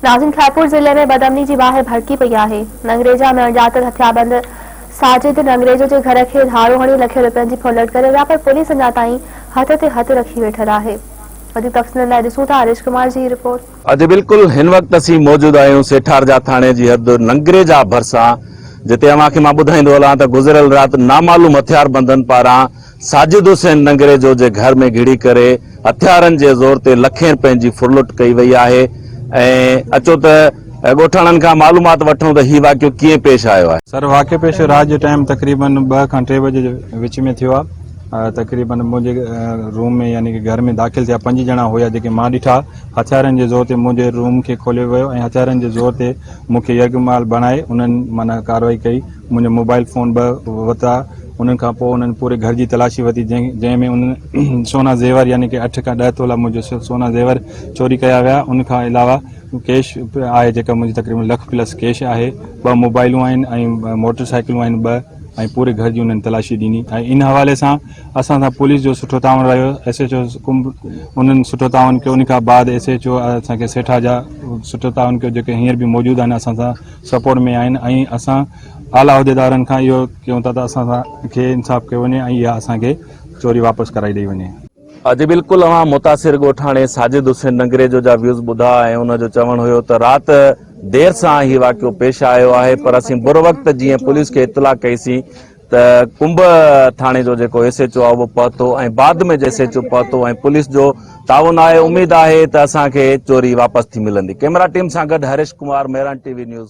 नाज़िम खैरपुर जिले में बदअमनी की बाहि भड़की पई है। नंगरेजा में अणॼातल हथियारबंद साजिद नंगरेजो के घर के धाड़ो हणी लखे रुपयनि जी फौलट करे विया, पर पुलिस अञा ताईं हथ ते हथ रखी वेठल है। वधीक तफ़सील लाइ ॾिसूं था हरीश कुमार जी रिपोर्ट। अॼु बिल्कुल हिन वक्त असीं मौजूद आहियूं सेठारजा थाणे जी हद नंगरेजा भरिसां, जिते अव्हांखे मां ॿुधाईंदो हलां त गुज़िरियल राति नामालूम हथियारबंदनि पारां साजिद हुसैन नंगरेजो जे घर में घिड़ी करे हथियारनि जे ज़ोर ते लखें रुपयनि जी फुरलुट कई वई आहे। ऐं अचो त ॻोठाणनि खां मालूमात वठूं त हीउ वाक़ियो कीअं पेश आयो आहे। सर, वाक़ियो पेश रात जो टाइम तकरीबन 2 खां 3 बजे जे विच में थियो आहे। तकरीबन मुझे रूम में यानी कि घर में दाख़िल थिया 5 ॼणा हुया, जेके मां ॾिठा। हथियारनि जे ज़ोर ते मुंहिंजे रूम खे खोलियो वियो ऐं हथियारनि जे ज़ोर ते मूंखे यरगमाल बणाए उन्हनि माना कार्रवाई कई। मुंहिंजो मोबाइल फ़ोन 2 वरिता। उन्हनि खां पोइ उन्हनि पूरे घर जी तलाशी वरिती, जंहिंमें उन्हनि सोना ज़ेवर यानी कि 8 खां 10 तोला मुंहिंजो सोना ज़ेवर चोरी कया विया। उन खां अलावा कैश आहे, जेका मुंहिंजी तकरीबन लख प्लस कैश आहे। 2 मोबाइलूं आहिनि ऐं मोटरसाइकिलूं आहिनि 2, ऐं पूरे घर जी उन्हनि तलाशी ॾिनी। ऐं इन हवाले सां असां सां पुलिस जो सुठो तावन रहियो। SHO कुंभ उन्हनि सुठो तावन कयो। उन खां बाद SHO असांखे सेठा जा सुठो तावन कयो, जेके हींअर बि मौजूदु आहिनि, असां सां सपोर्ट में आहिनि। ऐं असां आला उहिदेदारनि खां इहो कयूं था त असांखे इंसाफ़ कयो वञे ऐं इहा असांखे चोरी वापसि कराई ॾेई वञे। अॼु बिल्कुल अवां मुतासिर ॻोठाणे साजिद हुसैन नंगरेजो जा व्यूज़ ॿुधा ऐं उनजो चवणु हुयो त राति देर सां ही वाक़ियो पेश आयो आहे, पर असीं बुर वक़्त जीअं पुलिस खे इतला कईसीं त कुंभ थाणे जो जेको SHO आहे उहो पहुतो ऐं बाद में SHO पहुतो ऐं पुलिस जो ताउन आहे। उम्मीद आहे त असांखे चोरी वापसि थी मिलंदी। कैमरा टीम सां गॾु हरीश कुमार, मेहरान TV न्यूज़।